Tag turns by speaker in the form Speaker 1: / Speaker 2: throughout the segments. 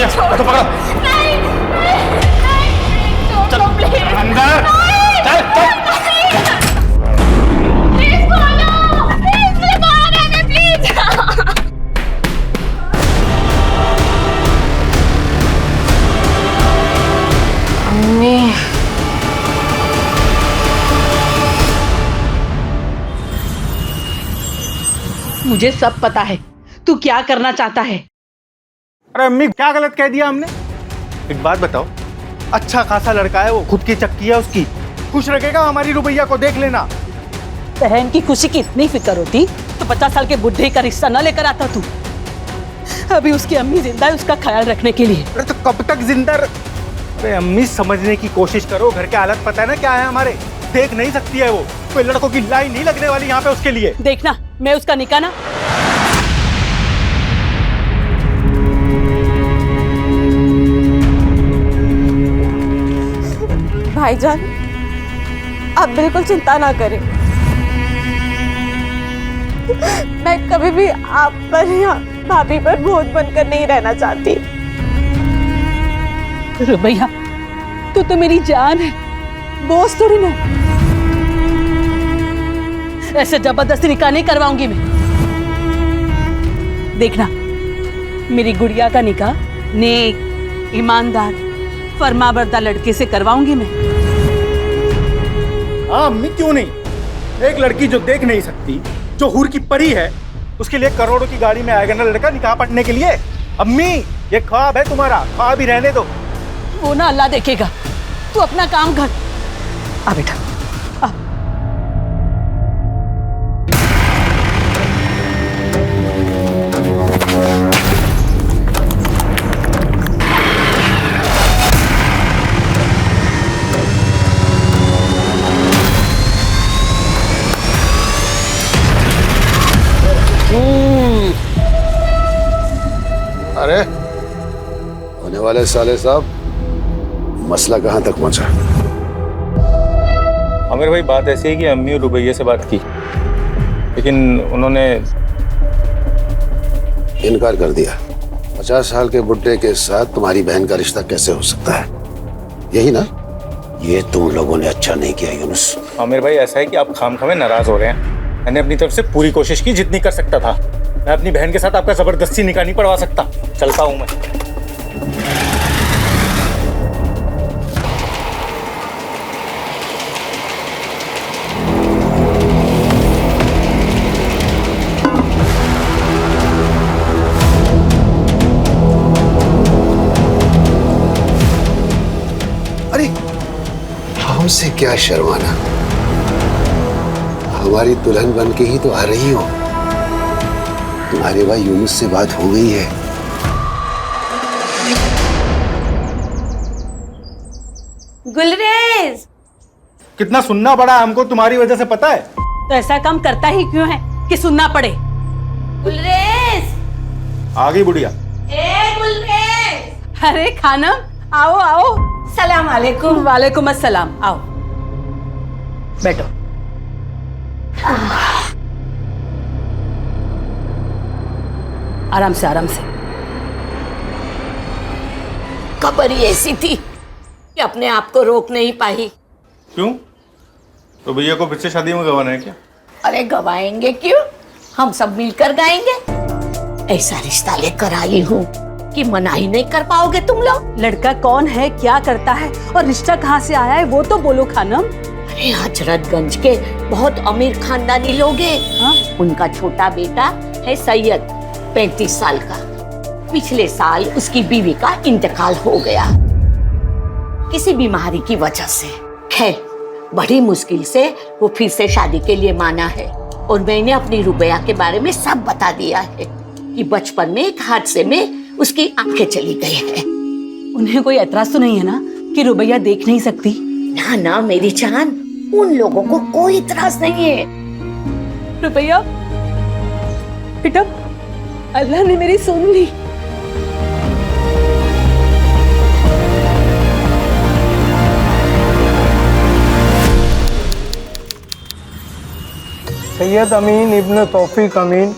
Speaker 1: रुपया तो पकड़ो।
Speaker 2: नहीं छोड़ दो प्लीज।
Speaker 1: अंदर चल
Speaker 2: प्लीज बोलो, प्लीज मुझे बाहर आने प्लीज।
Speaker 3: अम्मी मुझे सब पता है तू क्या करना चाहता है।
Speaker 4: अरे अम्मी क्या गलत कह दिया हमने? एक बात बताओ, अच्छा खासा लड़का है वो, खुद की चक्की है उसकी, खुश रखेगा हमारी रुपैया को, देख लेना।
Speaker 3: बहन की खुशी की इतनी फिक्र होती तो 50 साल के बुढ़े का रिश्ता न लेकर आता तू। अभी उसकी अम्मी जिंदा है उसका ख्याल रखने के लिए।
Speaker 4: अरे तो कब तक जिंदा अरे अम्मी समझने की कोशिश करो, घर के हालत पता है ना क्या है हमारे, देख नहीं सकती है वो, कोई लड़कों की लाइन नहीं लगने वाली यहाँ पे उसके लिए।
Speaker 3: देखना मैं उसका निकाह ना
Speaker 5: भाईजान आप बिल्कुल चिंता ना करें, मैं कभी भी आप पर या भाभी पर बोझ बनकर नहीं रहना चाहती।
Speaker 3: रुबैया तू तो मेरी जान है, बोझ थोड़ी ना। ऐसे जबरदस्ती निकाह नहीं करवाऊंगी मैं। देखना मेरी गुड़िया का निकाह नेक ईमानदार फरमाबरदार लड़के से करवाऊंगी मैं।
Speaker 4: हाँ अम्मी क्यों नहीं, एक लड़की जो देख नहीं सकती, जो हूर की परी है, उसके लिए करोड़ों की गाड़ी में आएगा ना लड़का निकाह पढ़ने के लिए। अम्मी ये ख्वाब है तुम्हारा, ख्वाब ही रहने दो।
Speaker 3: वो ना अल्लाह देखेगा, तू अपना काम कर। आ बेटा आ।
Speaker 6: अरे होने वाले साले साहब, मसला कहाँ तक पहुंचा?
Speaker 1: आमिर भाई बात ऐसी है कि अम्मी और रुबैया से बात की, लेकिन उन्होंने
Speaker 6: इनकार कर दिया। 50 साल के बुड्ढे के साथ तुम्हारी बहन का रिश्ता कैसे हो सकता है? यही ना? ये तुम लोगों ने अच्छा नहीं किया यूनुस।
Speaker 1: आमिर भाई ऐसा है कि आप खामखामे नाराज हो रहे हैं। मैंने अपनी तरफ से पूरी कोशिश की जितनी कर सकता था। मैं अपनी बहन के साथ आपका जबरदस्ती निकाह नहीं पढ़वा सकता। चलता हूं मैं।
Speaker 6: अरे हमसे क्या शर्माना, हमारी दुल्हन बन के ही तो आ रही हो। तुम्हारे भाई यूनुस से बात हो गई है।
Speaker 5: गुलरेज
Speaker 4: कितना सुनना पड़ा हमको तुम्हारी वजह से, पता है?
Speaker 3: तो ऐसा काम करता ही क्यों है कि सुनना पड़े।
Speaker 5: गुलरेज
Speaker 4: आ गई बुढ़िया।
Speaker 5: ए गुलरेज।
Speaker 3: अरे खानम आओ आओ।
Speaker 5: सलाम वालेकुम।
Speaker 3: वालेकुम अस्सलाम। आओ बैठो। आराम से आराम से।
Speaker 5: खबर ही ऐसी थी कि अपने आप को रोक नहीं पाई।
Speaker 1: क्यों? रुबैया को फिर से शादी में गवाना है क्या?
Speaker 5: अरे गवाएंगे क्यों, हम सब मिलकर गाएंगे। ऐसा रिश्ता लेकर आई हूँ कि मना ही नहीं कर पाओगे तुम लोग।
Speaker 3: लड़का कौन है, क्या करता है और रिश्ता कहाँ से आया है वो तो बोलो खानम।
Speaker 5: अरे हजरतगंज के बहुत अमीर खानदानी लोग हैं।
Speaker 3: हाँ?
Speaker 5: उनका छोटा बेटा है सैयद, 35 साल का। पिछले साल उसकी बीवी का इंतकाल हो गया किसी बीमारी की वजह से। खैर बड़ी मुश्किल से वो फिर से शादी के लिए माना है। और मैंने अपनी रुबैया के बारे में सब बता दिया है कि बचपन में एक हादसे में उसकी आंखें चली गई है।
Speaker 3: उन्हें कोई एतराज तो नहीं है ना कि रुबैया देख नहीं सकती?
Speaker 5: ना ना मेरी जान, उन लोगों को कोई इतराज नहीं है।
Speaker 3: रुबैया बेटा, अल्लाह ने मेरी सुन ली।
Speaker 7: सैयद अमीन इब्न तौफीक अमीन,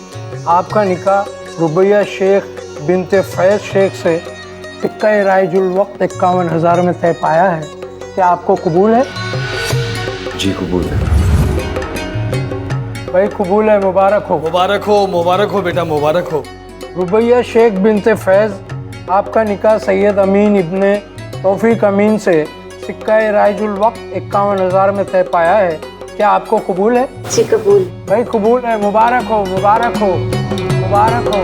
Speaker 7: आपका निकाह रुबैया शेख बिनते फैज शेख से सिक्का राइजुल वक्त 51,000 में तय पाया है। क्या आपको कबूल है?
Speaker 8: जी कबूल है।
Speaker 7: भाई कबूल है, मुबारक हो।
Speaker 8: मुबारक हो बेटा, मुबारक हो।
Speaker 7: रुबैया शेख बिनते फैज, आपका निकाह सैयद अमीन इब्ने तौफीक अमीन से सिक्का राइजुल वक्त 51,000 में तय पाया है। क्या आपको कबूल है?
Speaker 5: जी कबूल।
Speaker 7: भाई कबूल है, मुबारक हो, मुबारक हो, मुबारक हो।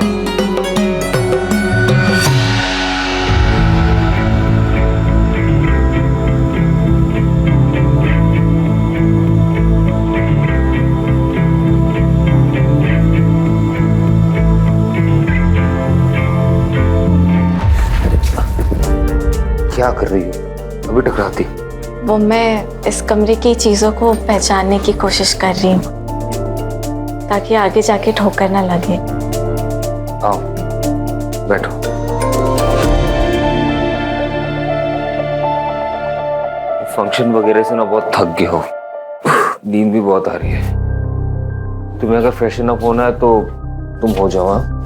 Speaker 8: क्या कर रही हो? अभी टकराती।
Speaker 9: वो मैं इस कमरे की चीजों को पहचानने की कोशिश कर रही हूँ ताकि आगे जाके ठोकर ना लगे।
Speaker 8: आओ बैठो। फंक्शन वगैरह से ना बहुत थक गए हो, नींद भी बहुत आ रही है। तुम्हें अगर फ्रेशन अप होना है तो तुम हो जाओ। हाँ?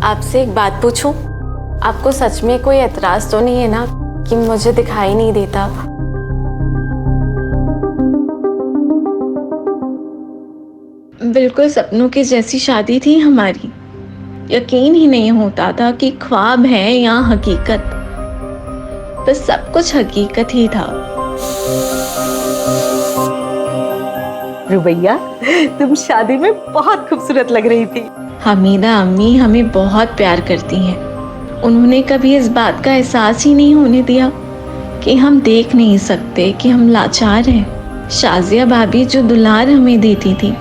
Speaker 9: आपसे एक बात पूछूं? आपको सच में कोई एतराज तो नहीं है ना कि मुझे दिखाई नहीं देता? बिल्कुल सपनों की जैसी शादी थी हमारी। यकीन ही नहीं होता था कि ख्वाब है या हकीकत। बस सब कुछ हकीकत ही था।
Speaker 3: रुबैया, तुम शादी में बहुत खूबसूरत लग रही थी।
Speaker 9: हमीदा अम्मी हमें बहुत प्यार करती हैं। उन्होंने कभी इस बात का एहसास ही नहीं होने दिया कि हम देख नहीं सकते कि हम लाचार हैं। शाजिया भाभी जो दुलार हमें देती थी,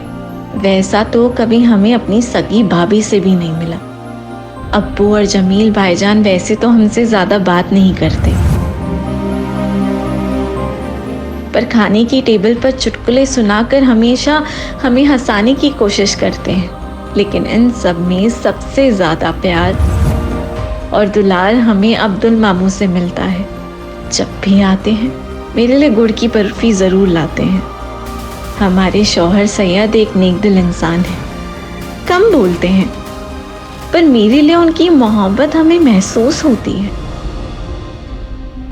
Speaker 9: वैसा तो कभी हमें अपनी सगी भाभी से भी नहीं मिला। अब्बू और जमील भाईजान वैसे तो हमसे ज्यादा बात नहीं करते, पर खाने की टेबल पर चुटकुले सुनाकर हमेशा हमें हंसाने की कोशिश करते हैं। लेकिन इन सब में सबसे ज्यादा प्यार और दुलार हमें अब्दुल मामू से मिलता है। जब भी आते हैं मेरे लिए गुड़ की बर्फी जरूर लाते हैं। हमारे शौहर सैयद एक नेकदिल इंसान है, कम बोलते हैं, पर मेरे लिए उनकी मोहब्बत हमें महसूस होती है।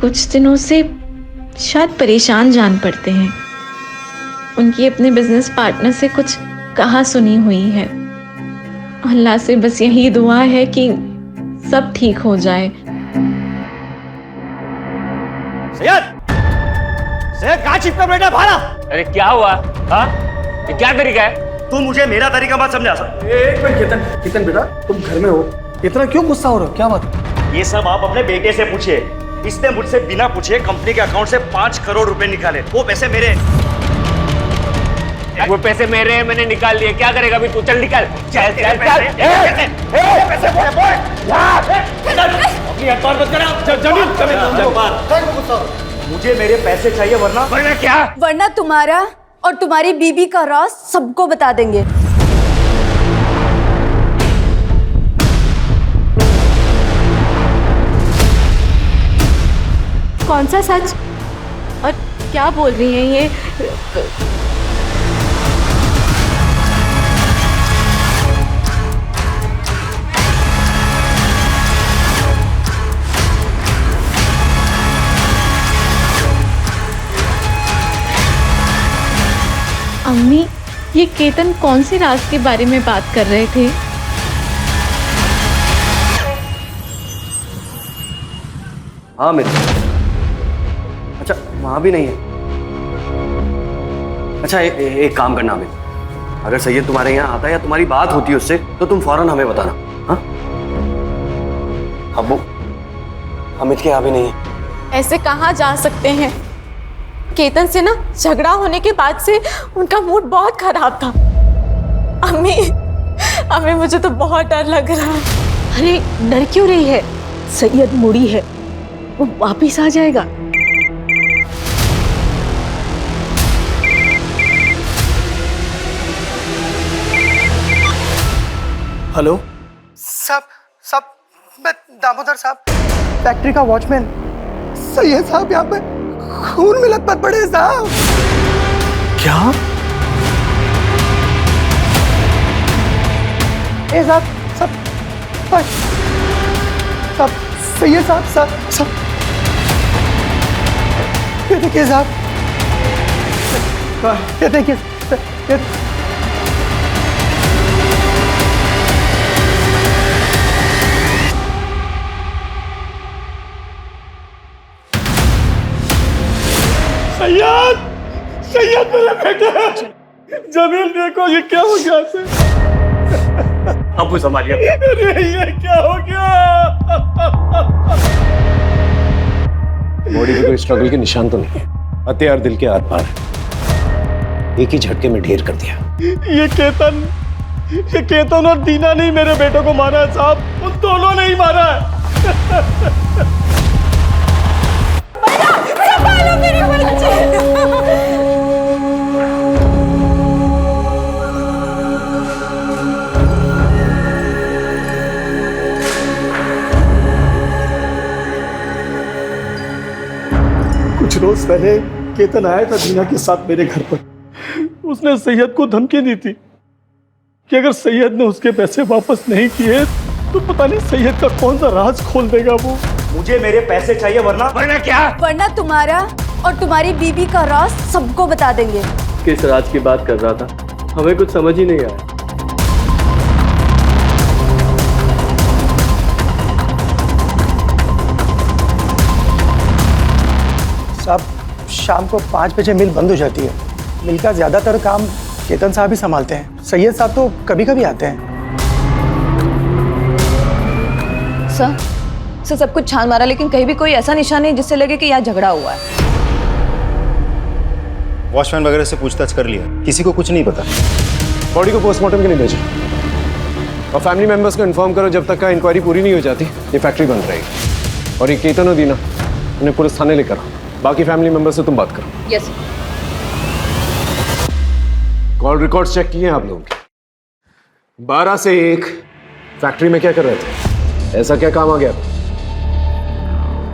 Speaker 9: कुछ दिनों से शायद परेशान जान पड़ते हैं। उनकी अपने बिजनेस पार्टनर से कुछ कहा सुनी हुई है। अल्लाह से बस यही दुआ है कि सब ठीक हो जाए।
Speaker 4: सैयद कहाँ छिपकर बैठा भाड़ा?
Speaker 10: अरे क्या हुआ? हाँ? ये क्या तरीका है?
Speaker 4: तू मुझे मेरा तरीका मत समझा। एक मिनट केतन बेटा, तुम घर में हो, इतना क्यों गुस्सा हो रहे हो? क्या बात?
Speaker 11: ये सब आप अपने बेटे से पूछिए। इसने मुझसे बिना पूछे कंपनी के अकाउंट से 5 करोड़ रुपए निकाले। वो पैसे मेरे।
Speaker 10: वो पैसे मेरे हैं, मैंने निकाल लिए। क्या करेगा अभी तू? चल निकल, चल चल चल।
Speaker 11: पैसे अपनी अखबार मत करा। मुझे मेरे पैसे चाहिए, वरना
Speaker 10: क्या?
Speaker 2: वरना तुम्हारा और तुम्हारी बीबी का राज सबको बता देंगे।
Speaker 9: कौन सा सच और क्या बोल रही हैं ये? अम्मी, ये केतन कौन से राज के बारे में बात कर रहे थे?
Speaker 11: हाँ मित्र। अच्छा वहां भी नहीं है। अच्छा एक काम करना अमित, अगर सैयद तुम्हारे यहाँ आता है या तुम्हारी बात होती है उससे, तो तुम फौरन हमें बताना। हाँ अब्बू, अमित के यहाँ भी नहीं है।
Speaker 9: ऐसे कहाँ जा सकते हैं? केतन से ना झगड़ा होने के बाद से उनका मूड बहुत खराब था। अम्मी मुझे तो बहुत डर लग रहा है।
Speaker 3: अरे डर क्यों रही है? सैयद मुड़ी है, वो वापिस आ जाएगा।
Speaker 4: हेलो
Speaker 7: सब मैं दामोदर साहब, फैक्ट्री का वॉचमैन। सैयद साहब यहाँ पे खून मिलत पर पड़े साहब।
Speaker 4: क्या?
Speaker 12: साहब सब सब सैयद साहब सब सब ये देखिए साहब, ये देखिए
Speaker 4: सैयद, सैयद मेरे बेटे, जमील देखो ये क्या हो गया से?
Speaker 10: अब संभालिए।
Speaker 4: अरे ये क्या हो गया?
Speaker 6: बॉडी पे कोई स्ट्रगल के निशान तो नहीं, हत्यार दिल के आर पार, एक ही झटके में ढेर कर दिया।
Speaker 4: ये केतन और दीना नहीं मेरे बेटे को मारा है साहब, उन दोनों ने ही मारा है। कुछ रोज पहले केतन आया था दीना के साथ मेरे घर पर। उसने सैयद को धमकी दी थी कि अगर सैयद ने उसके पैसे वापस नहीं किए तो पता नहीं सैयद का कौन सा राज खोल देगा वो। मुझे मेरे पैसे चाहिए वरना
Speaker 10: क्या?
Speaker 2: वरना तुम्हारा और तुम्हारी बीबी का राज सबको बता देंगे।
Speaker 11: किस राज की बात कर रहा था, हमें कुछ समझ ही नहीं आया।
Speaker 12: साहब शाम को 5 बजे मिल बंद हो जाती है। मिल का ज्यादातर काम केतन साहब ही संभालते हैं। सैयद साहब तो कभी कभी आते हैं।
Speaker 2: सर सब कुछ छान मारा लेकिन कहीं भी कोई ऐसा निशान नहीं जिससे लगे कि यहाँ झगड़ा हुआ है।
Speaker 4: वॉचमैन वगैरह से पूछताछ कर लिया, किसी को कुछ नहीं पता।
Speaker 6: बॉडी को पोस्टमार्टम के लिए भेजो और फैमिली मेंबर्स को इन्फॉर्म करो, जब तक का इंक्वायरी पूरी नहीं हो जाती ये फैक्ट्री बंद रहेगी। और ये केतन और दीना उन्हें पुलिस थाने लेकर आओ, बाकी फैमिली मेंबर से तुम बात करो।
Speaker 2: यस।
Speaker 6: कॉल रिकॉर्ड्स चेक किए हैं आप लोगों के? 12 से 1 फैक्ट्री में क्या कर रहे थे? ऐसा क्या काम आ गया?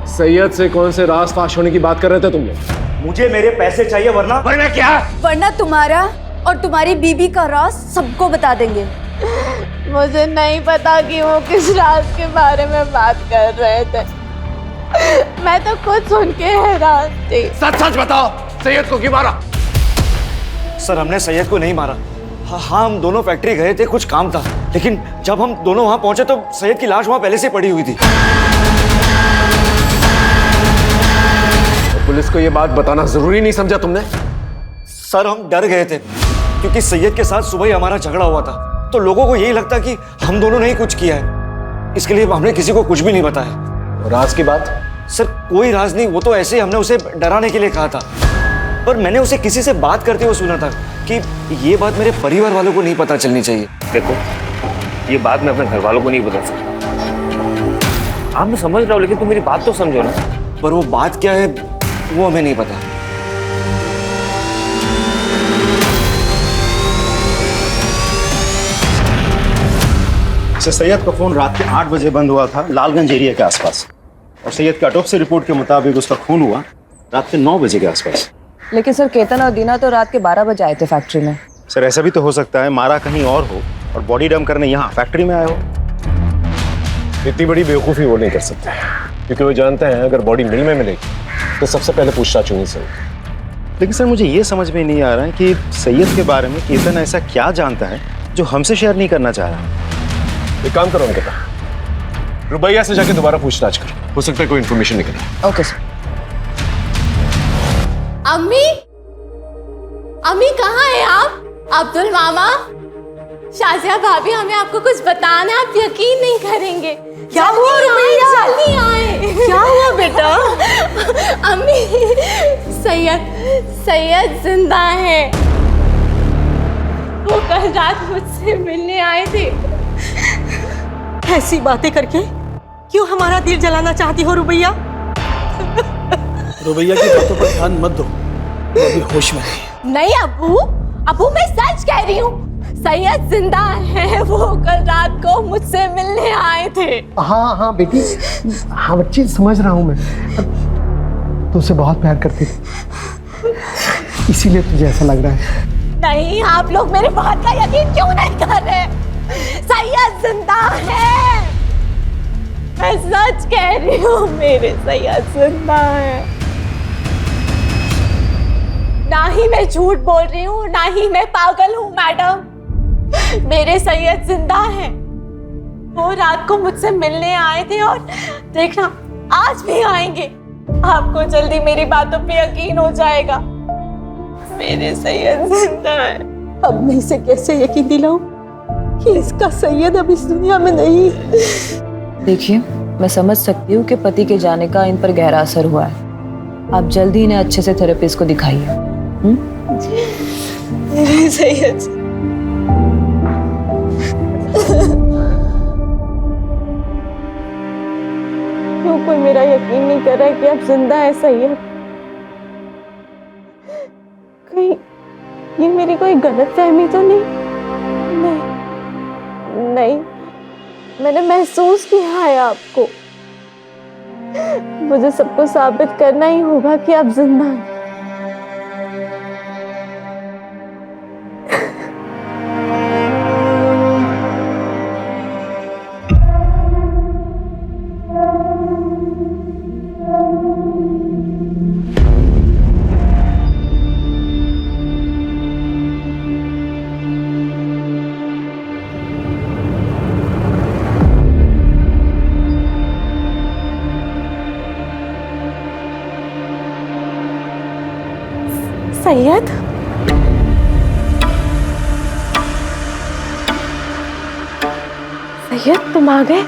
Speaker 6: सैयद से कौन से राज फाश होने की बात कर रहे थे तुम लोग?
Speaker 4: मुझे मेरे पैसे चाहिए वरना
Speaker 10: क्या?
Speaker 2: वरना तुम्हारा और तुम्हारी बीबी का राज सबको बता देंगे।
Speaker 9: मुझे नहीं पता कि वो किस राज के बारे में बात कर रहे थे। मैं तो खुद सुन के हैरान थी।
Speaker 10: सच सच बताओ, सैयद को क्यों मारा?
Speaker 11: सर हमने सैयद को नहीं मारा। हाँ हम दोनों फैक्ट्री गए थे, कुछ काम था, लेकिन जब हम दोनों वहां पहुंचे तो सैयद की लाश वहां पहले से पड़ी हुई थी।
Speaker 6: पुलिस को ये बात बताना जरूरी नहीं समझा तुमने?
Speaker 11: सर हम डर गए थे क्योंकि सैयद के साथ सुबह ही हमारा झगड़ा हुआ था, तो लोगों को यही लगता कि हम दोनों ने ही कुछ किया है, इसके लिए हमने किसी को कुछ भी नहीं बताया।
Speaker 6: राज की बात?
Speaker 11: सर कोई राज नहीं, वो तो ऐसे ही हमने उसे डराने के लिए कहा था, पर मैंने उसे किसी से बात करते हुए सुना था कि ये बात मेरे परिवार वालों को नहीं पता चलनी चाहिए।
Speaker 8: देखो ये बात मैं अपने घर वालों को नहीं बता सकता। आप मैं समझ रहा हूँ, लेकिन तुम मेरी बात तो समझो ना।
Speaker 11: पर वो बात क्या है वो हमें नहीं पता।
Speaker 4: सैयद का फोन रात के 8 बजे बंद हुआ था लालगंज एरिया के आसपास, और सैयद के ऑटोप्सी रिपोर्ट के मुताबिक उसका खून हुआ रात के 9 बजे के आसपास।
Speaker 2: लेकिन सर केतन और दीना तो रात के 12 बजे आए थे फैक्ट्री में।
Speaker 4: सर ऐसा भी तो हो सकता है मारा कहीं और हो और बॉडी डंप करने यहाँ फैक्ट्री में आए हो।
Speaker 6: इतनी बड़ी बेवकूफ़ी वो नहीं कर सकते, क्योंकि वो जानते हैं अगर बॉडी मिल में मिलेगी तो सबसे पहले पूछताछ होनी चाहिए।
Speaker 4: लेकिन सर मुझे ये समझ में नहीं आ रहा है कि सैयद के बारे में केतन ऐसा क्या जानता है जो हमसे शेयर नहीं करना चाह रहा।
Speaker 6: एक काम करो अंकिता, रुबैया से जाके दोबारा पूछताछ करो, हो सकता है कोई इन्फॉर्मेशन निकले।
Speaker 2: Okay sir.
Speaker 9: अम्मी, अम्मी कहाँ है आप? अब्दुल मामा, शाजिया भाभी, हमें आपको कुछ बताना है, आप यकीन नहीं करेंगे।
Speaker 2: क्या हुआ रुबैया?
Speaker 9: जल्दी आए।
Speaker 2: क्या हुआ बेटा?
Speaker 9: अम्मी, सैयद जिंदा है। वो कल रात मुझसे मिलने आए थे।
Speaker 3: ऐसी बातें करके क्यों हमारा दिल जलाना चाहती हो रुबैया?
Speaker 12: रुबैया की बातों पर ध्यान मत दो, वो अभी होश में नहीं।
Speaker 9: नहीं अबू मैं सच कह रही हूँ, सैयद जिंदा है। वो कल रात को मुझसे मिलने आए थे।
Speaker 12: हाँ बेटी, हाँ बच्ची समझ रहा हूँ मैं, तुझसे बहुत प्यार करती थी इसीलिए तुझे ऐसा लग रहा है।
Speaker 9: नहीं, आप लोग मेरी बात का यकीन क्यों नहीं कर रहे?
Speaker 13: सैयद जिंदा है। मैं सच कह रही हूँ, मेरे सैयद जिंदा है। ना ही मैं झूठ बोल रही हूँ, ना ही मैं पागल हूँ मैडम। मेरे सैयद जिंदा है। वो रात को मुझसे मिलने आए थे और देखना आज भी आएंगे। आपको जल्दी मेरी बातों पे यकीन हो जाएगा। मेरे सैयद जिंदा है।
Speaker 3: अब मैं इसे कैसे यकीन दिलाऊं कि इसका सैयद अब इस दुनिया में नहीं।
Speaker 2: देखिए, मैं समझ सकती हूँ कि पति के जाने का इन पर गहरा असर हुआ है। आप जल्दी इन्हें अच्छे से थेरेपिस्ट को दिखाइए।
Speaker 13: मेरे सैयद क्यों कोई मेरा यकीन नहीं कर रहा है कि अब जिंदा है सैयद? कहीं ये मेरी कोई गलतफहमी तो नहीं? नहीं, मैंने महसूस किया है आपको। मुझे सबको साबित करना ही होगा कि आप जिंदा हैं। सैयद, सैयद तुम आ गए?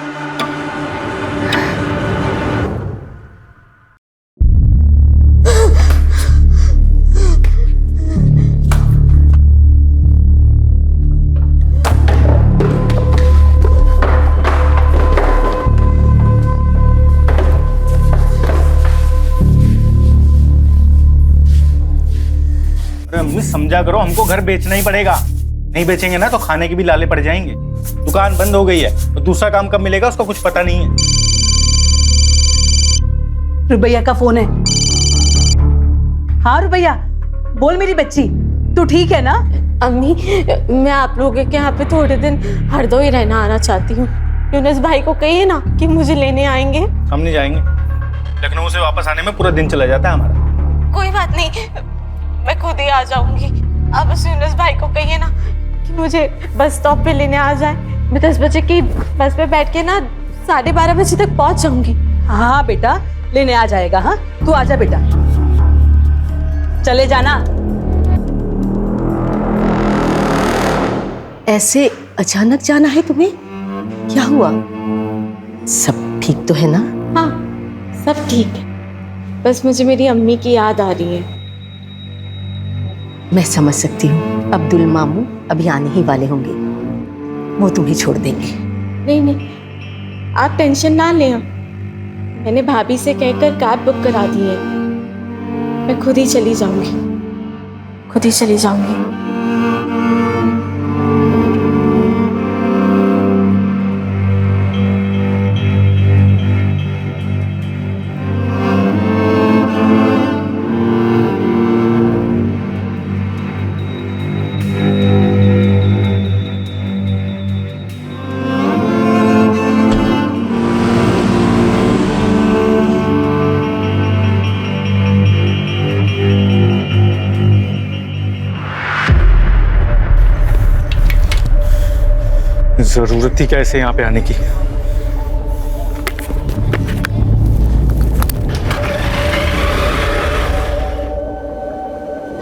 Speaker 1: अम्मी समझा करो, हमको घर बेचना ही पड़ेगा। नहीं बेचेंगे ना तो खाने के भी लाले पड़ जाएंगे। दुकान बंद हो गई है तो दूसरा काम कब मिलेगा उसका कुछ पता नहीं है।
Speaker 3: रुबैया का फोन है। हाँ रुबैया, बोल मेरी बच्ची, तू ठीक है ना?
Speaker 13: अम्मी, मैं आप लोगों के यहाँ पे थोड़े दिन हरदोई रहना आना चाहती हूँ। यूनुस भाई को कहिए ना कि मुझे लेने आएंगे।
Speaker 1: हम नहीं जाएंगे, लखनऊ से वापस आने में पूरा दिन चला जाता है हमारा।
Speaker 13: कोई बात नहीं, मैं खुद ही आ जाऊंगी। अब उस यूनुस भाई को कहिए ना कि मुझे बस स्टॉप पे लेने आ जाए। मैं 10 बजे की बस पे बैठ के ना 12:30 बजे तक पहुंच जाऊंगी।
Speaker 3: हाँ बेटा, लेने आ जाएगा। हाँ तू आजा बेटा, चले जाना।
Speaker 5: ऐसे अचानक जाना है तुम्हें? क्या हुआ? सब ठीक तो है ना?
Speaker 13: हाँ, सब ठीक है। बस मुझे मेरी अम्मी की याद आ रही है।
Speaker 5: मैं समझ सकती हूँ, अब्दुल मामू अभी आने ही वाले होंगे, वो तुम्हें छोड़ देंगे।
Speaker 13: नहीं, आप टेंशन ना लें। मैंने भाभी से कहकर कैब बुक करा दी है। मैं खुद ही चली जाऊंगी।
Speaker 1: जरूरत थी कैसे यहाँ पे आने की?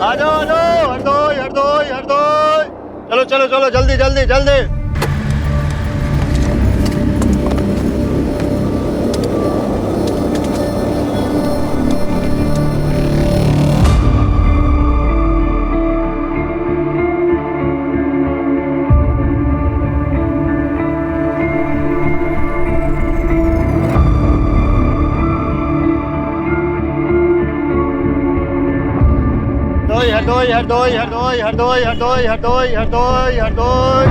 Speaker 4: आ जाओ हरदोई। चलो जल्दी। हरदोई।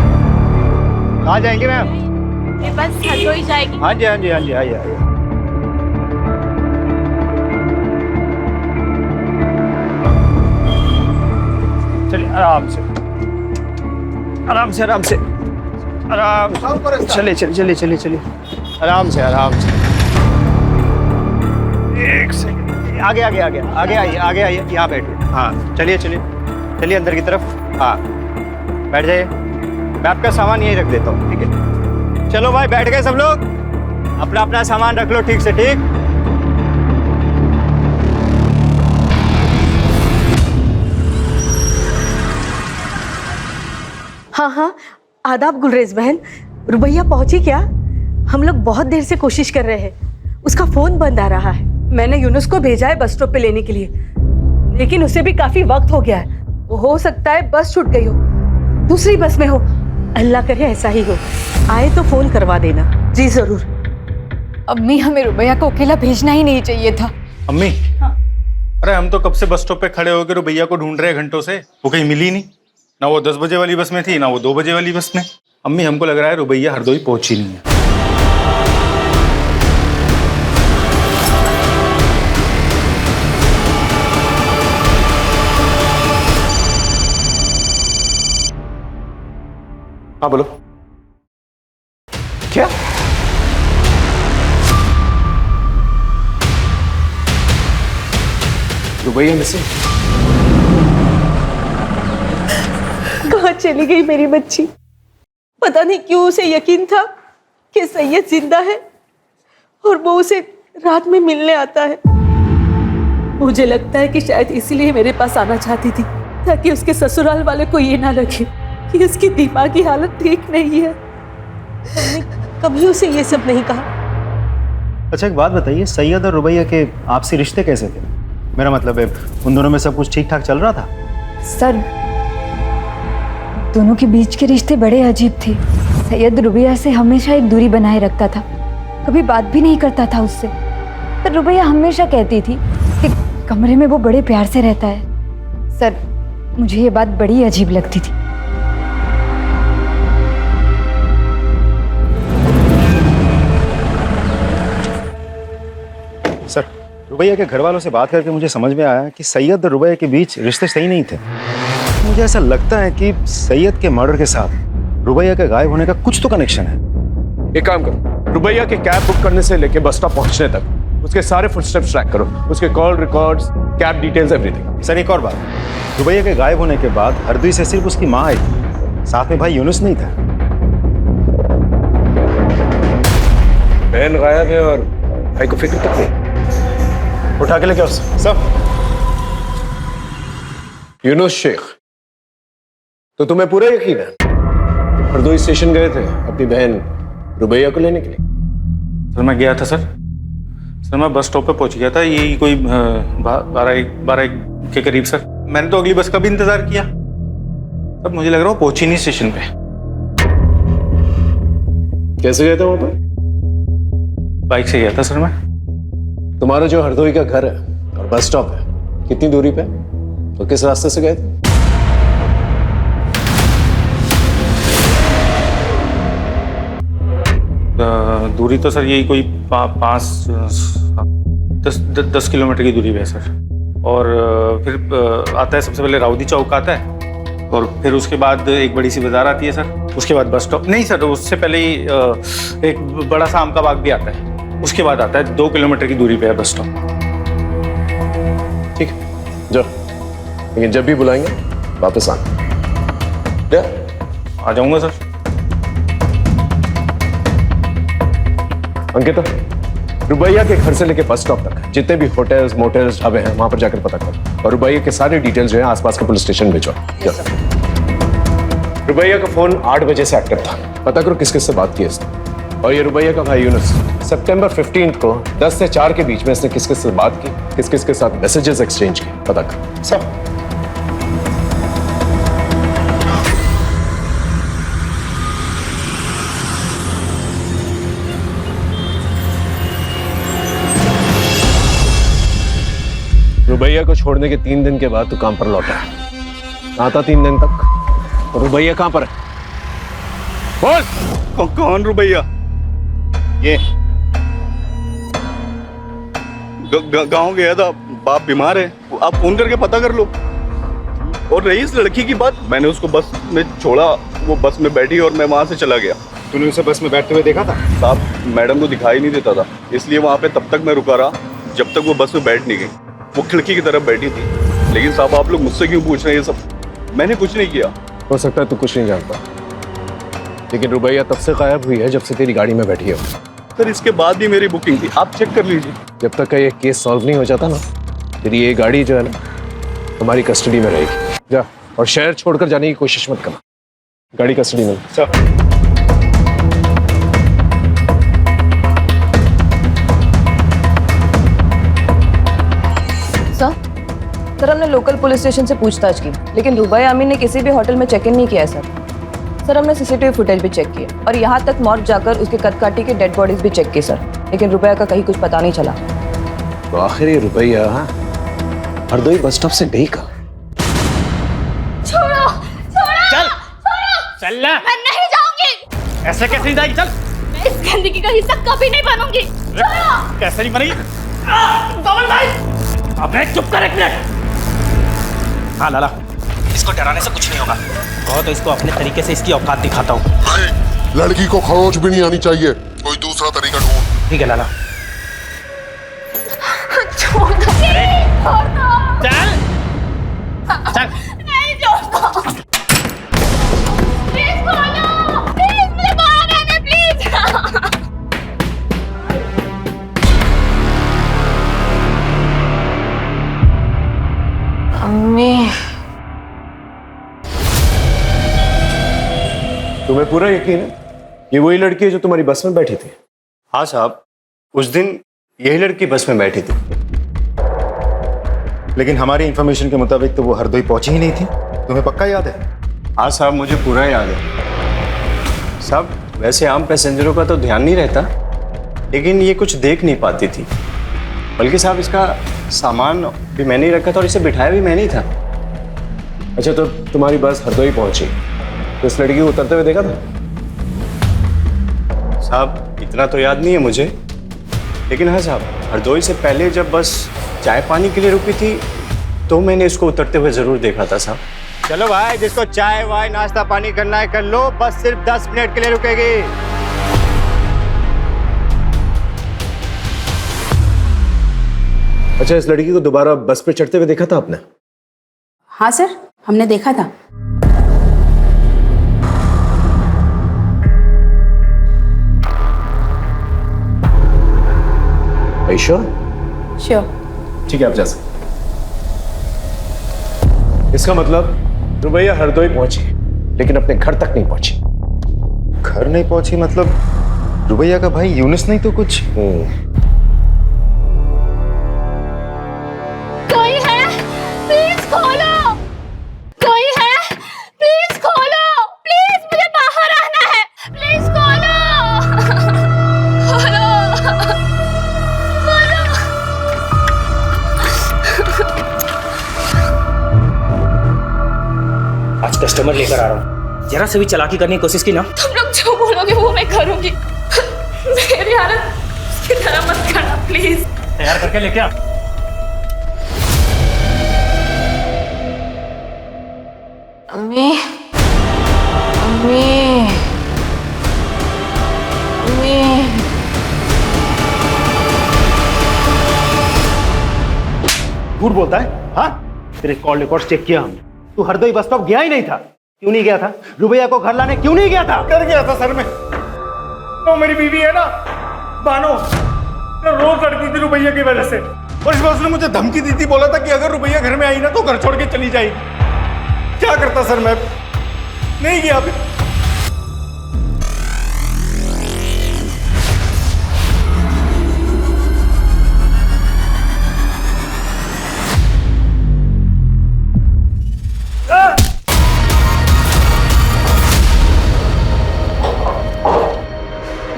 Speaker 4: कहाँ जाएंगे मैम?
Speaker 13: ये बस हरदोई जाएगी।
Speaker 4: हाँ जी आइए। चलिए आराम से।
Speaker 12: आराम, चलिए चलिए चलिए चलिए चलिए, आराम से आराम से। एक सेकंड, आगे आगे आगे आगे आइए, यहाँ बैठिए। हाँ चलिए चलिए चलिए अंदर की तरफ। हाँ बैठ जाइए, मैं आपका सामान यहीं रख देता हूँ, ठीक है? चलो भाई बैठ गए सब लोग, अपना अपना सामान रख लो ठीक से ठीक।
Speaker 3: हाँ हाँ, आदाब गुलरेज बहन। रुबैया पहुंची क्या? हम लोग बहुत देर से कोशिश कर रहे हैं, उसका फोन बंद आ रहा है। मैंने यूनुस को भेजा है बस स्टॉप पे लेने के लिए, लेकिन उसे भी काफी वक्त हो गया है। हो सकता है बस छूट गई हो, दूसरी बस में हो। अल्लाह करे ऐसा ही हो। आए तो फोन करवा देना। जी जरूर।
Speaker 2: अम्मी, हमें रुबैया को अकेला भेजना ही नहीं चाहिए था।
Speaker 1: अम्मी, अरे हम तो कब से बस स्टॉप पे खड़े होकर रुबैया को ढूंढ रहे हैं घंटों से, वो कहीं मिली नहीं। ना वो 10 बजे वाली बस में थी, ना वो 2 बजे वाली बस में। अम्मी, हमको लग रहा है रुबैया हरदोई पहुंची नहीं है।
Speaker 6: हाँ बोलो। क्या? रुबैया मिसिंग?
Speaker 3: कहाँ चली गई मेरी बच्ची? पता नहीं क्यों उसे यकीन था कि सैयद जिंदा है और वो उसे रात में मिलने आता है। मुझे लगता है कि शायद इसीलिए मेरे पास आना चाहती थी, ताकि उसके ससुराल वाले को ये ना लगे कि उसकी दिमागी हालत ठीक नहीं है। कभी उसे ये सब नहीं कहा।
Speaker 12: अच्छा एक बात बताइए, सैयद और रुबैया के आपसी रिश्ते कैसे थे? मेरा मतलब है उन दोनों में सब कुछ ठीक ठाक चल रहा था?
Speaker 2: सर, दोनों के बीच के रिश्ते बड़े अजीब थे। सैयद रुबैया से हमेशा एक दूरी बनाए रखता था, कभी बात भी नहीं करता था उससे। पर रुबैया हमेशा कहती थी कि कमरे में वो बड़े प्यार से रहता है। सर, मुझे ये बात बड़ी अजीब लगती थी।
Speaker 12: सर, रुबैया के घर वालों से बात करके मुझे समझ में आया कि सैयद और रुबैया के बीच रिश्ते सही नहीं थे। मुझे ऐसा लगता है कि सैयद के मर्डर के साथ रुबैया के गायब होने का कुछ तो कनेक्शन है।
Speaker 6: एक काम करो, रुबैया की कैब बुक करने से लेके बस स्टॉप पहुंचने तक उसके सारे फुटस्टेप्स ट्रैक करो, उसके call records, cab details, everything.
Speaker 12: Sir एक और बात, रुबैया के गायब होने के बाद हरदोई से सिर्फ उसकी माँ आई थी, साथ में भाई यूनुस नहीं था।
Speaker 6: बहन गायब है और भाई को फिक्र तक नहीं।
Speaker 12: उठा के लेके आओ सब।
Speaker 6: यूनुस शेख, तो तुम्हें पूरा यकीन है तुम हरदोई स्टेशन गए थे अपनी बहन रुबैया को लेने के लिए?
Speaker 1: सर मैं गया था सर मैं बस स्टॉप पे पहुंच गया था, यही कोई 12-1 के करीब सर। मैंने तो अगली बस का भी इंतजार किया, तब मुझे लग रहा है पहुंची नहीं स्टेशन पे।
Speaker 6: कैसे गए थे वहां पर?
Speaker 1: बाइक से गया था सर मैं।
Speaker 6: तुम्हारा जो हरदोई का घर है और बस स्टॉप है कितनी दूरी पे, तो किस रास्ते से गए थे?
Speaker 1: दूरी तो सर यही कोई 10 किलोमीटर की दूरी पे है सर। और फिर आता है सबसे पहले राउदी चौक आता है, और फिर उसके बाद एक बड़ी सी बाजार आती है सर, उसके बाद बस स्टॉप। नहीं सर, उससे पहले ही एक बड़ा सा आम का बाग भी आता है, उसके बाद आता है 2 किलोमीटर की दूरी पे है बस स्टॉप।
Speaker 6: ठीक है जाओ, लेकिन जब भी बुलाएंगे वापस आना।
Speaker 1: आ जाऊंगा सर।
Speaker 6: अंकिता, रुबैया के घर से लेके बस स्टॉप तक जितने भी होटल्स, मोटल्स, ढाबे हैं वहां पर जाकर पता करो, और रुबैया के सारे डिटेल्स जो है आसपास के पुलिस स्टेशन भेजो। रुबैया का फोन 8 बजे से एक्टिव था, पता करो किस किस से बात की इसने। और ये रुबैया का भाई यूनुस सितंबर 15 को 10 से 4 के बीच में इसने किस किस से बात की, किस किस के साथ मैसेजेस एक्सचेंज किए, पता करो सब। रुबैया को छोड़ने के 3 दिन के बाद तू काम पर लौटा है, आता 3 दिन तक। रुबैया कहां पर है? बोल।
Speaker 12: कौन रुबैया? ये गांव गया था, बाप बीमार है, आप फोन करके पता कर लो।
Speaker 14: और रही इस लड़की की बात, मैंने उसको बस में छोड़ा, वो बस में बैठी और मैं वहाँ से चला गया।
Speaker 6: तूने उसे बस में बैठते हुए देखा था?
Speaker 14: साहब मैडम को दिखाई नहीं देता था, इसलिए वहाँ पे तब तक मैं रुका रहा जब तक वो बस में बैठ नहीं गई। वो खिड़की की तरफ बैठी थी। लेकिन साहब आप लोग मुझसे क्यों पूछ रहे हैं ये सब? मैंने कुछ नहीं किया।
Speaker 6: हो सकता है तू कुछ नहीं जानता, लेकिन रुबैया तब से गायब हुई है जब से तेरी गाड़ी में बैठी है।
Speaker 14: सर इसके बाद भी मेरी बुकिंग थी, आप चेक कर लीजिए।
Speaker 6: जब तक का ये केस सॉल्व नहीं हो जाता ना, तेरी ये गाड़ी जो है ना हमारी कस्टडी में रहेगी। जा और शहर छोड़कर जाने की कोशिश मत करना। गाड़ी कस्टडी में।
Speaker 15: सर हमने लोकल पुलिस स्टेशन से पूछताछ की, लेकिन रुबैया अमीन ने किसी भी होटल में चेक इन नहीं किया है सर हमने सीसीटीवी फुटेज भी चेक किया और यहाँ तक मॉर्ग जाकर उसके कदकाठी के डेड बॉडीज भी चेक की सर, लेकिन रुबैया का कहीं कुछ पता नहीं चला।
Speaker 6: तो आखिर ये रुबैया हरदोई बस स्टॉप से गई कहाँ?
Speaker 13: छोड़ो छोड़ो
Speaker 1: चल
Speaker 13: चल ना, मैं नहीं जाऊंगी।
Speaker 1: ऐसे कैसे नहीं जाएगी? चल,
Speaker 13: मैं इस गंदगी का हिस्सा कभी नहीं बनूंगी। छोड़ो।
Speaker 1: कैसे नहीं बनेगी? कमल भाई अबे चुप कर एक मिनट। हाँ लाला, इसको डराने से कुछ नहीं होगा। तो इसको अपने तरीके से इसकी औकात दिखाता हूँ।
Speaker 16: लड़की को खरोच भी नहीं आनी चाहिए, कोई दूसरा तरीका ढूंढ।
Speaker 1: ठीक है लाला।
Speaker 13: छोड़ दो।
Speaker 1: चल चल।
Speaker 13: नहीं छोड़ता। प्लीज खोलो, प्लीज मुझे बाहर आने प्लीज।
Speaker 15: अम्मी
Speaker 6: तुम्हें पूरा यकीन है ये वही लड़की है जो तुम्हारी बस में बैठी थी?
Speaker 12: हाँ साहब, उस दिन यही लड़की बस में बैठी थी, लेकिन हमारी इंफॉर्मेशन के मुताबिक तो वो हरदोई पहुंची ही नहीं थी। तुम्हें पक्का याद है? हाँ साहब, मुझे पूरा याद है साहब। वैसे आम पैसेंजरों का तो ध्यान नहीं रहता, लेकिन ये कुछ देख नहीं पाती थी। बल्कि साहब इसका सामान भी मैंने ही रखा था और इसे बिठाया भी मैंने ही था।
Speaker 6: अच्छा, तो तुम्हारी बस हरदोई पहुंची तो इस लड़की को उतरते हुए देखा था?
Speaker 12: साहब इतना तो याद नहीं है मुझे, लेकिन हाँ साहब, हरदोई से पहले जब बस चाय पानी के लिए रुकी थी तो मैंने इसको उतरते हुए जरूर देखा था साहब। चलो भाई, जिसको चाय वाय नाश्ता पानी करना है कर लो, बस सिर्फ 10 मिनट के लिए रुकेगी।
Speaker 6: अच्छा, इस लड़की को दोबारा बस पे चढ़ते हुए देखा था आपने?
Speaker 17: हाँ सर, हमने देखा था।
Speaker 6: श्योर?
Speaker 17: श्योर।
Speaker 6: ठीक है, आप जा सकते। इसका मतलब रुबैया हरदोई पहुंची लेकिन अपने घर तक नहीं पहुंची।
Speaker 12: घर नहीं पहुंची मतलब रुबैया का भाई यूनुस नहीं तो कुछ?
Speaker 13: कोई है? प्लीज खोलो। कोई है? प्लीज खोलो। प्लीज मुझे बाहर आना है। प्लीज खोलो। खोलो।
Speaker 1: आज कस्टमर लेकर आ रहा हूँ, जरा से भी चालाकी करने की कोशिश की ना।
Speaker 13: तुम लोग जो बोलोगे वो मैं करूंगी। मेरी हालत की तरह मत करना प्लीज।
Speaker 1: तैयार करके लेके आ।
Speaker 15: अम्मी अम्मी अम्मी
Speaker 18: झूठ बोलता है? हाँ, तेरे कॉल रिकॉर्ड चेक किया हमने, तू हरदोई बस स्टॉप गया ही नहीं था। क्यों नहीं गया था? रुबैया को घर लाने क्यों नहीं गया था?
Speaker 4: कर गया था सर मैं। तो मेरी बीवी है ना बानो, तो रोज लड़ती थी रुबैया की वजह से, और इस बार उसने मुझे धमकी दी थी, बोला था कि अगर रुबैया घर में आई ना तो घर छोड़ के चली जाएगी। क्या करता सर, मैं नहीं गया फिर।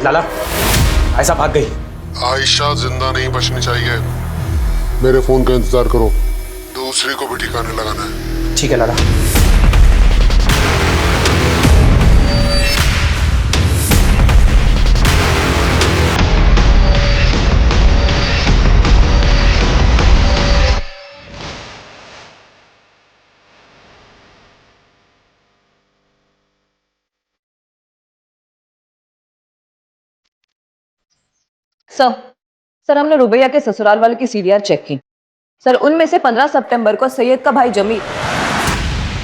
Speaker 1: लाला, ऐसा भाग गई।
Speaker 16: आयशा जिंदा नहीं बचनी चाहिए। मेरे फोन का इंतजार करो, दूसरी को भी ठिकाने लगाना है।
Speaker 1: ठीक है लाला।
Speaker 15: सर हमने रुबैया के ससुराल वाले की सीडीआर चेक की सर। उनमें से 15 सितंबर को सैयद का भाई जमील,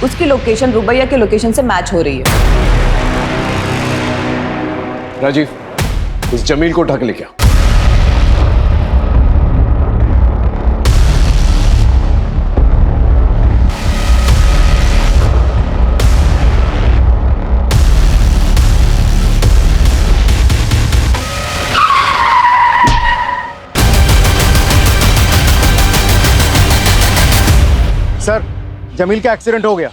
Speaker 15: उसकी लोकेशन रुबैया के लोकेशन से मैच हो रही है।
Speaker 6: राजीव, उस जमील को उठा के लेके आओ।
Speaker 18: सर जमील का एक्सीडेंट हो गया,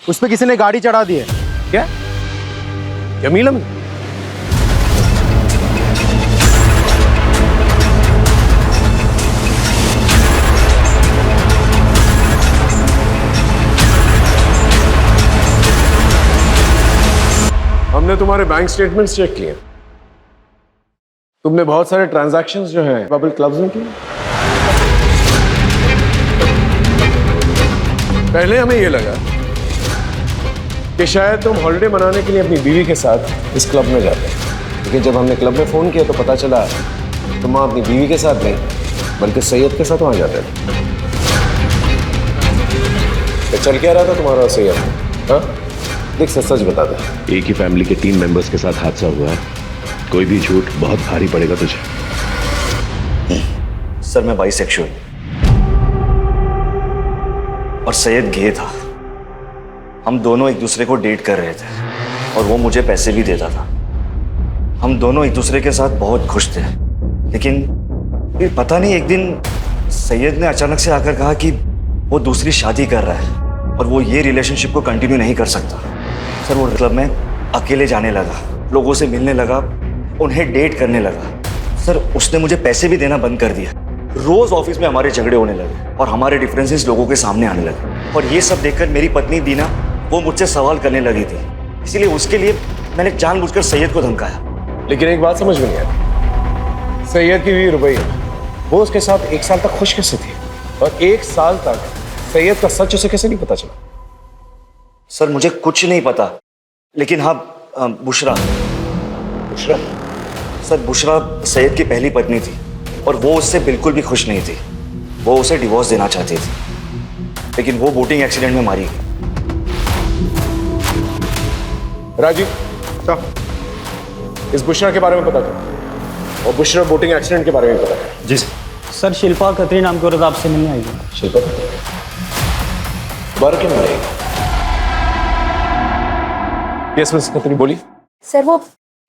Speaker 18: उस पर किसी ने गाड़ी चढ़ा दी है।
Speaker 6: क्या जमील? हमने तुम्हारे बैंक स्टेटमेंट्स चेक किए। तुमने बहुत सारे ट्रांजैक्शंस जो हैं बबल क्लब्स में किए। पहले हमें यह लगा कि शायद तुम हॉलिडे मनाने के लिए अपनी बीवी के साथ इस क्लब में जाते हैं, लेकिन जब हमने क्लब में फोन किया तो पता चला तुम वहां अपनी बीवी के साथ नहीं बल्कि सैयद के साथ वहां जाते थे। तो चल क्या रहा था तुम्हारा और सैयद? हाँ देख, सच बता दे।
Speaker 19: एक ही फैमिली के 3 मेंबर्स के साथ हादसा हुआ है, कोई भी झूठ बहुत भारी पड़ेगा तुझे।
Speaker 11: सर मैं बाइसेक्सुअल और सैयद गे था। हम दोनों एक दूसरे को डेट कर रहे थे और वो मुझे पैसे भी देता था। हम दोनों एक दूसरे के साथ बहुत खुश थे, लेकिन फिर पता नहीं एक दिन सैयद ने अचानक से आकर कहा कि वो दूसरी शादी कर रहा है और वो ये रिलेशनशिप को कंटिन्यू नहीं कर सकता। सर वो क्लब में अकेले जाने लगा, लोगों से मिलने लगा, उन्हें डेट करने लगा। सर उसने मुझे पैसे भी देना बंद कर दिया। रोज ऑफिस में हमारे झगड़े होने लगे और हमारे डिफरेंसेस लोगों के सामने आने लगे। और ये सब देखकर मेरी पत्नी दीना वो मुझसे सवाल करने लगी थी, इसीलिए उसके लिए मैंने जानबूझकर सैयद को धमकाया।
Speaker 6: लेकिन एक बात समझ में नहीं आई, सैयद की बीवी रुबैया वो उसके साथ 1 साल तक खुश कैसे थी और 1 साल तक सैयद का सच उसे कैसे नहीं पता चला?
Speaker 11: सर मुझे कुछ नहीं पता, लेकिन हाँ बुशरा सर, बुशरा सैयद की पहली पत्नी थी और वो उससे बिल्कुल भी खुश नहीं थी। वो उसे डिवोर्स देना चाहती थी, लेकिन वो बोटिंग एक्सीडेंट में मारी गई।
Speaker 6: राजीव, इस बुशरा के बारे में पता कर और बुशरा बोटिंग एक्सीडेंट के बारे में पता कर।
Speaker 1: जी सर। शिल्पा खत्री नाम की औरत आपसे मिलने आएगी।
Speaker 6: शिल्पा खत्री दोबारा क्यों मिलेगी? यस मिस खत्री बोली।
Speaker 17: सर वो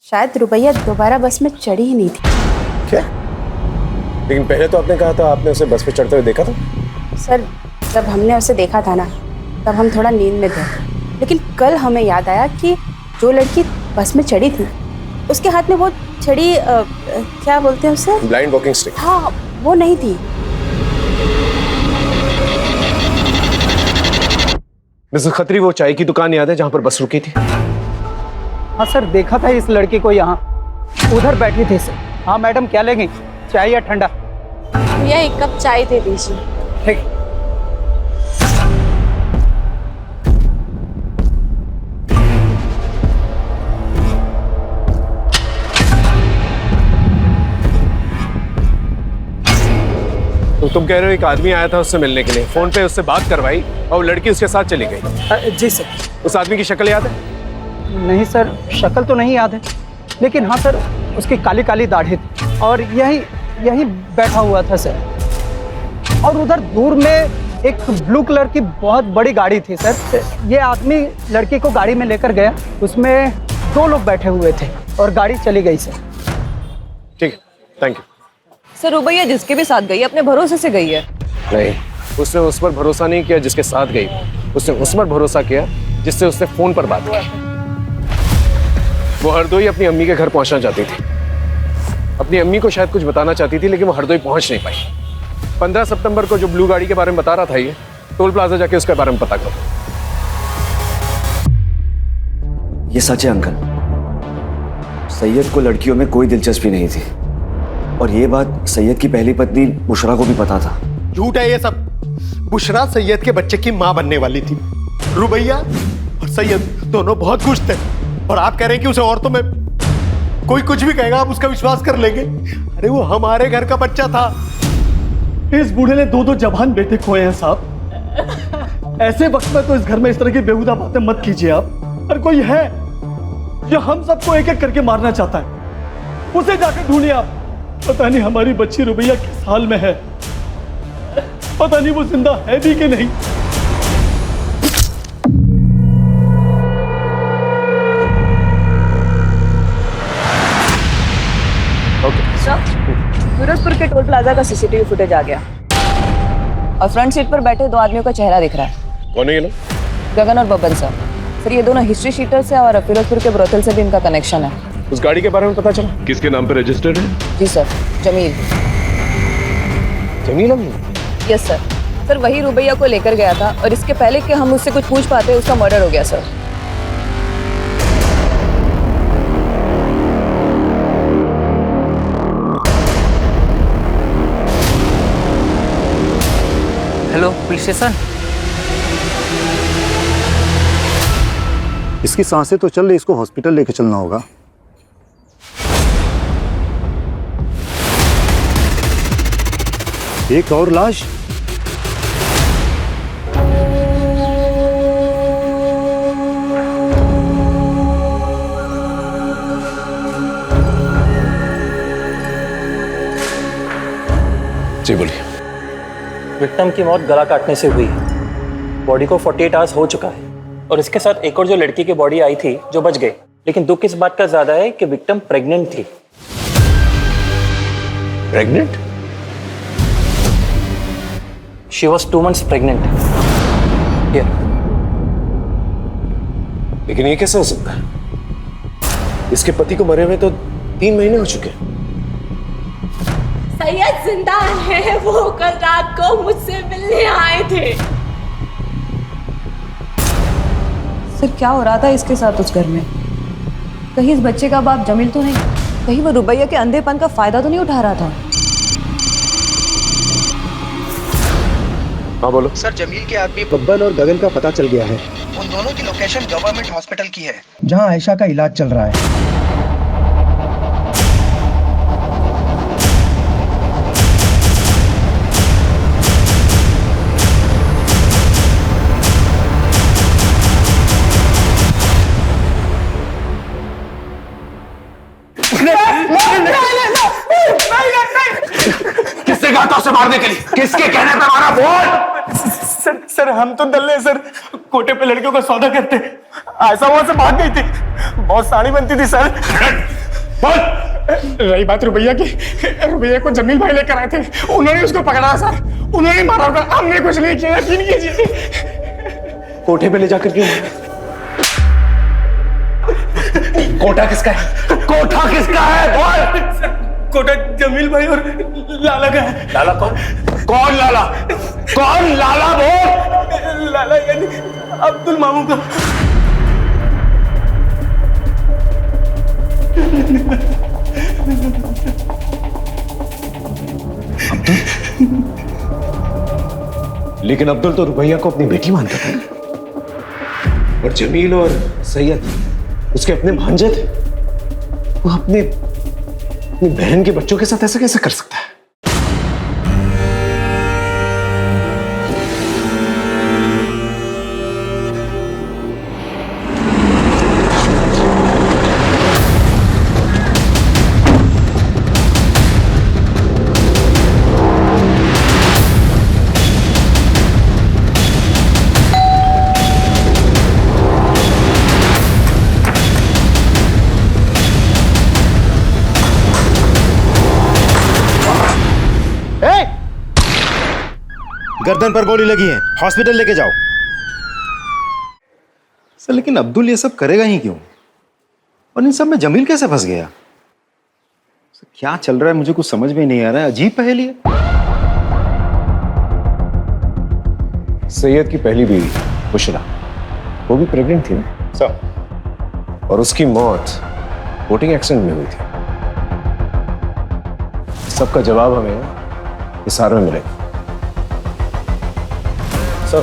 Speaker 17: शायद रुबैया दोबारा बस में चढ़ी ही नहीं थी।
Speaker 6: क्या? लेकिन पहले तो आपने कहा था आपने उसे बस पे चढ़ते हुए देखा था।
Speaker 17: सर जब हमने उसे देखा था ना तब हम थोड़ा नींद में थे, लेकिन कल हमें याद आया कि जो लड़की बस में चढ़ी थी उसके हाथ में वो छड़ी क्या बोलते हैं उसे?
Speaker 6: Blind walking stick.
Speaker 17: हाँ वो नहीं थी।
Speaker 6: मिसेस खत्री, वो चाय की दुकान याद है जहां पर बस रुकी थी?
Speaker 7: हाँ सर देखा था इस लड़की को यहाँ, उधर बैठी थी सर। हाँ मैडम क्या लेंगी, चाय या ठंडा?
Speaker 13: भैया 1 कप चाय दे दीजिए।
Speaker 7: ठीक।
Speaker 6: तो तुम कह रहे हो एक आदमी आया था उससे मिलने के लिए, फोन पे उससे बात करवाई और वो लड़की उसके साथ चली गई?
Speaker 7: जी सर।
Speaker 6: उस आदमी की शक्ल याद है?
Speaker 7: नहीं सर शक्ल तो नहीं याद है, लेकिन हाँ सर उसकी काली काली दाढ़ी थी और यही बैठा हुआ था सर। और उधर दूर में एक ब्लू कलर की बहुत बड़ी गाड़ी थी सर। ये आदमी लड़की को गाड़ी में लेकर गया, उसमें 2 लोग बैठे हुए थे और गाड़ी चली गई सर।
Speaker 6: ठीक है, थैंक यू
Speaker 15: सर। रुबैया जिसके भी साथ गई अपने भरोसे से गई है।
Speaker 6: नहीं, उसने उस पर भरोसा नहीं किया जिसके साथ गई, उसने उस पर भरोसा किया जिससे उसने फोन पर बात की। वो हरदोई अपनी अम्मी के घर पहुंचना चाहती थी, अपनी अम्मी को शायद कुछ बताना चाहती थी, लेकिन वो हरदोई पहुंच नहीं पाई। 15 सितंबर को जो ब्लू गाड़ी के बारे में बता रहा था ये, टोल प्लाजा जाके उसके बारे में पता करो।
Speaker 11: ये सच है अंकल, सैयद को लड़कियों में कोई दिलचस्पी नहीं थी और ये बात सैयद की पहली पत्नी बुशरा को भी पता था।
Speaker 18: झूठ है ये सब। बुशरा सैयद के बच्चे की मां बनने वाली थी। रुबैया और सैयद दोनों बहुत खुश थे और आप कह रहे हैं कि उसे औरतों में
Speaker 4: कोई कुछ भी कहेगा आप उसका विश्वास कर लेंगे? अरे वो हमारे घर का बच्चा था। इस बूढ़े ने 2-2 जवान बेटे खोए हैं साहब। ऐसे वक्त में तो इस घर में इस तरह की बेहुदा बातें मत कीजिए आप। और कोई है जो हम सबको एक एक करके मारना चाहता है, उसे जाकर ढूंढिए आप। पता नहीं हमारी बच्ची रुबैया किस हाल में है, पता नहीं वो जिंदा है भी कि नहीं।
Speaker 15: सूरजपुर के टोल प्लाजा का सीसीटीवी फुटेज आ गया और फ्रंट सीट पर बैठे 2 आदमियों का चेहरा दिख रहा है।
Speaker 6: कौन है ये लोग?
Speaker 15: गगन और बब्बन सर ये दोनों हिस्ट्री शीटर्स हैं और फिरोजपुर के ब्रोथल से भी इनका कनेक्शन है।
Speaker 6: उस गाड़ी के बारे में पता चला? किसके नाम पे रजिस्टर्ड है?
Speaker 15: Ji sir, Jamil.
Speaker 6: Jamil Amin?
Speaker 15: Yes sir. Sir वही रुबैया को लेकर गया था और इसके पहले कि हम उससे कुछ पूछ पाते उसका मर्डर हो गया सर।
Speaker 20: Hello police station.
Speaker 21: इसकी सांसें तो चल रही, इसको हॉस्पिटल लेके चलना होगा। एक और लाश।
Speaker 6: जी बोलिए।
Speaker 7: विक्टिम की मौत गला काटने से हुई है। बॉडी को 48 आवर्स हो चुका है और इसके साथ एक और जो लड़की की बॉडी आई थी जो बच गई, लेकिन दुख इस बात का ज्यादा है कि विक्टिम प्रेग्नेंट थी।
Speaker 6: Pregnant?
Speaker 7: She was 2 months pregnant.
Speaker 6: लेकिन ये कैसे हो सकता है? इसके पति को मरे हुए तो 3 महीने हो चुके हैं।
Speaker 13: सैयद जिंदा है, वो कल रात को मुझसे मिलने आए थे।
Speaker 15: सर क्या हो रहा था इसके साथ उस घर में? कहीं इस बच्चे का बाप जमील तो नहीं, कहीं वो रुबैया के अंधेपन का फायदा तो नहीं उठा रहा था?
Speaker 6: हाँ बोलो।
Speaker 22: सर जमील के आदमी बब्बन और गगन का पता चल गया है। उन दोनों की लोकेशन गवर्नमेंट हॉस्पिटल की है जहां आयशा का इलाज चल रहा है।
Speaker 18: किससे कहा था उसे मारने के लिए? किसके कहने पे मारा? बोल।
Speaker 4: सर हम तो दल्ले सर, कोटे पे लड़कियों का सौदा करते। ऐसा वहां से भाग गई थी, बहुत साड़ी बनती थी सर। बोल। रही बात रुबैया की, रुबैया को जमील भाई लेकर आए थे, उन्होंने उसको पकड़ा सर, उन्होंने मारा होगा, हमने कुछ नहीं किया, यकीन कीजिए।
Speaker 6: कोठे पे ले जाकर क्यों?
Speaker 18: कोटा किसका है? कोठा किसका है? बोल।
Speaker 4: कोटा जमील भाई और लाला का है।
Speaker 18: लाला कौन? कौन लाला? कौन लाला? बोल।
Speaker 4: लाला यानी अब्दुल मामू का।
Speaker 6: लेकिन अब्दुल तो रुबैया को अपनी बेटी मानता था, और जमील और सैयद उसके अपने भांजे थे। वो अपनी बहन के बच्चों के साथ ऐसा कैसे कर सकता है?
Speaker 21: गर्दन पर गोली लगी है, हॉस्पिटल लेके जाओ। सर लेकिन अब्दुल ये सब करेगा ही क्यों? और इन सब में जमील कैसे फंस गया? सर, क्या चल रहा है मुझे कुछ समझ में नहीं आ रहा है, अजीब पहेली है।
Speaker 6: सैयद की पहली बीवी बुशरा, वो भी प्रेग्नेंट थी ना
Speaker 21: सर,
Speaker 6: और उसकी मौत बोटिंग एक्सीडेंट में हुई थी। सबका जवाब हमें इशारे में मिलेगा।
Speaker 23: सर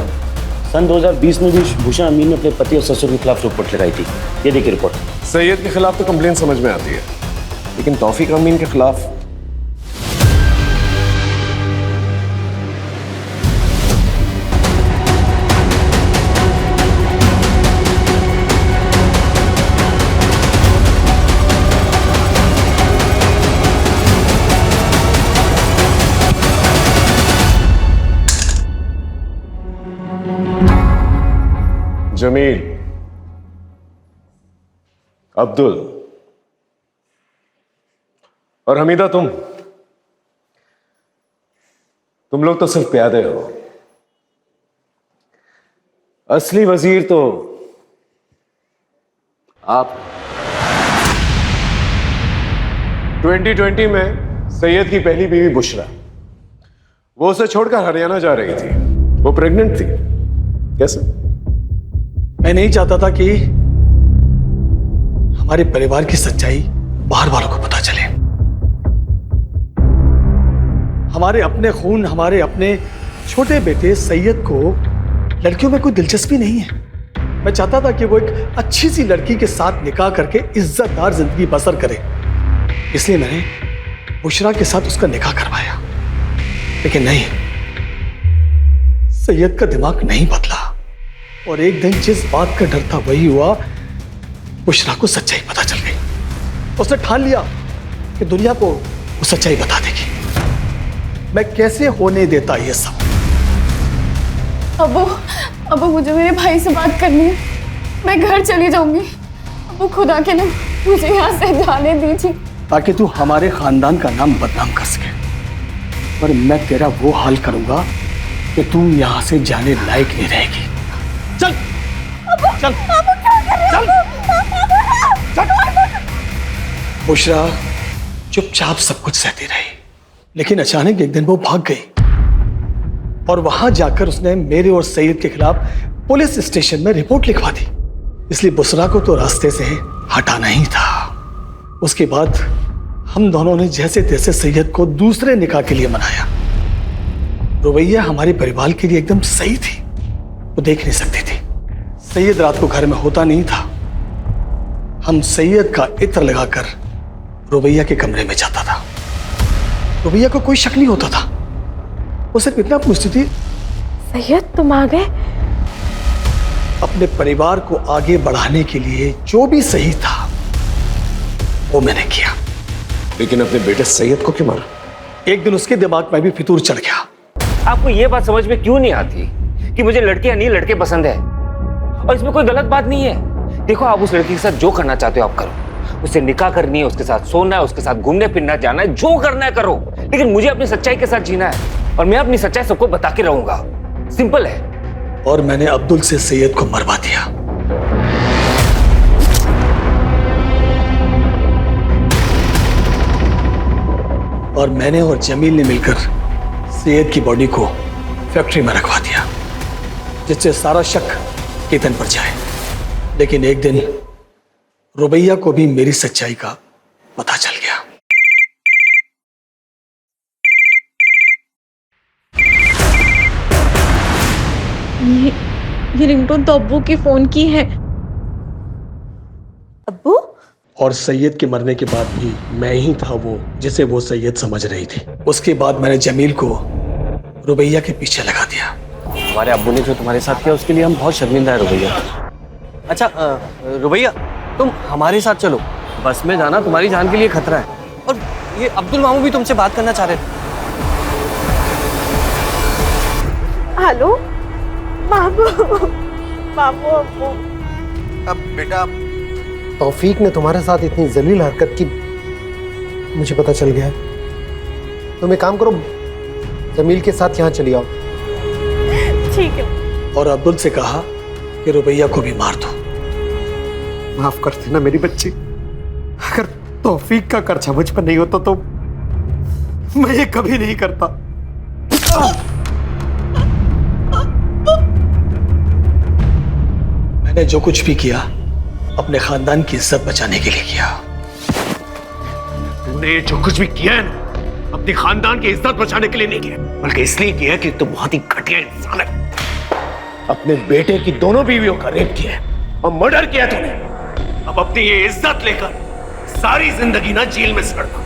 Speaker 23: सन 2020 में भी भूषण अमीन ने अपने पति और ससुर के खिलाफ रिपोर्ट लगाई थी। ये देखिए रिपोर्ट।
Speaker 6: सैयद के खिलाफ तो कंप्लेन समझ में आती है, लेकिन तौफीक अमीन के खिलाफ जमील, अब्दुल और हमीदा, तुम लोग तो सिर्फ प्यादे हो। असली वजीर तो आप। 2020 में सैयद की पहली बीवी बुशरा, वो उसे छोड़कर हरियाणा जा रही थी। वो प्रेग्नेंट थी। कैसे?
Speaker 4: मैं नहीं चाहता था कि हमारे परिवार की सच्चाई बाहर वालों को पता चले। हमारे अपने खून, हमारे अपने छोटे बेटे सैयद को लड़कियों में कोई दिलचस्पी नहीं है। मैं चाहता था कि वो एक अच्छी सी लड़की के साथ निकाह करके इज्जतदार जिंदगी बसर करे, इसलिए मैंने बुशरा के साथ उसका निकाह करवाया। लेकिन नहीं, सैयद का दिमाग नहीं बदला और एक दिन जिस बात का डर था वही हुआ। बुशरा को सच्चाई पता चल गई। उसने ठान लिया कि दुनिया को वो सच्चाई बता देगी। मैं कैसे होने देता ये सब?
Speaker 8: अबू मुझे मेरे भाई से बात करनी है। मैं घर चली जाऊंगी। अबू खुदा के नाम मुझे यहाँ से जाने दीजिए,
Speaker 4: ताकि तू हमारे खानदान का नाम बदनाम कर सके। पर मैं तेरा वो हाल करूंगा कि तू यहाँ से जाने लायक नहीं रहेगी। चल चल बुशरा चुपचाप सब कुछ सहती रही, लेकिन अचानक एक दिन वो भाग गई और वहां जाकर उसने मेरे और सैयद के खिलाफ पुलिस स्टेशन में रिपोर्ट लिखवा दी। इसलिए बुशरा को तो रास्ते से हटाना ही था। उसके बाद हम दोनों ने जैसे तैसे सैयद को दूसरे निकाह के लिए मनाया। रुबैया हमारे परिवार के लिए एकदम सही थी। वो देख नहीं सकती थी। सैयद रात को घर में होता नहीं था। हम सैयद का इत्र लगाकर रुबैया के कमरे में जाता था। रुबैया को कोई शक नहीं होता था। वो सिर्फ इतना पूछती थी,
Speaker 8: सैयद तुम आ गए?
Speaker 4: अपने परिवार को आगे बढ़ाने के लिए जो भी सही था वो मैंने किया।
Speaker 6: लेकिन अपने बेटे सैयद को क्यों मारा?
Speaker 4: एक दिन उसके दिमाग में भी फितूर चढ़ गया।
Speaker 9: आपको ये बात समझ में क्यों नहीं आती कि मुझे लड़कियां नहीं लड़के पसंद है, और इसमें कोई गलत बात नहीं है। देखो, आप उस लड़की के साथ जो करना चाहते हो आप करो। उससे निकाह करनी है, उसके साथ सोना है, उसके साथ घूमने फिरना जाना है, जो करना है करो, लेकिन मुझे अपनी सच्चाई के साथ जीना है और मैं अपनी सच्चाई सबको बता के रहूंगा। सिंपल है।
Speaker 4: और मैंने अब्दुल से सैयद को मरवा दिया। और मैंने और जमील ने मिलकर सैयद की बॉडी को फैक्ट्री में रखवा दिया, जिससे सारा शक केतन पर जाए। लेकिन एक दिन रुबैया को भी मेरी सच्चाई का पता चल गया।
Speaker 8: ये रिंगटोन तो अब्बू की फोन की है।
Speaker 3: अब्बू?
Speaker 4: और सैयद के मरने के बाद भी मैं ही था वो जिसे वो सैयद समझ रही थी। उसके बाद मैंने जमील को रुबैया के पीछे लगा दिया।
Speaker 23: हमारे अब्बू ने जो तुम्हारे साथ किया उसके लिए हम बहुत शर्मिंदा है रुबैया। अच्छा रुबैया, तुम हमारे साथ चलो। बस में जाना तुम्हारी जान के लिए खतरा है। और ये अब्दुल मामू भी तुमसे बात करना चाह रहे थे।
Speaker 3: हेलो मामू। मामू अब्बू।
Speaker 22: अब बेटा, तौफीक ने तुम्हारे साथ इतनी जलील हरकत की, मुझे पता चल गया है। तुम एक काम करो, जमील के साथ यहाँ चली आओ।
Speaker 3: ठीक है।
Speaker 4: और अब्दुल से कहा कि रुबैया को भी मार दो।
Speaker 22: माफ कर देना मेरी बच्ची। अगर तौफीक का कर्जा मुझ पर नहीं होता तो मैं ये कभी नहीं करता।
Speaker 4: मैंने जो कुछ भी किया अपने खानदान की इज्जत बचाने के लिए किया।
Speaker 6: तूने जो कुछ भी किया है ना, अपने खानदान की इज्जत बचाने के लिए नहीं किया, बल्कि इसलिए किया कि तू बहुत ही घटिया इंसान है। अपने बेटे की दोनों बीवियों का रेप किया है और मर्डर किया तूने। अब अपनी ये इज्जत लेकर
Speaker 2: सारी जिंदगी ना जेल में सड़ना।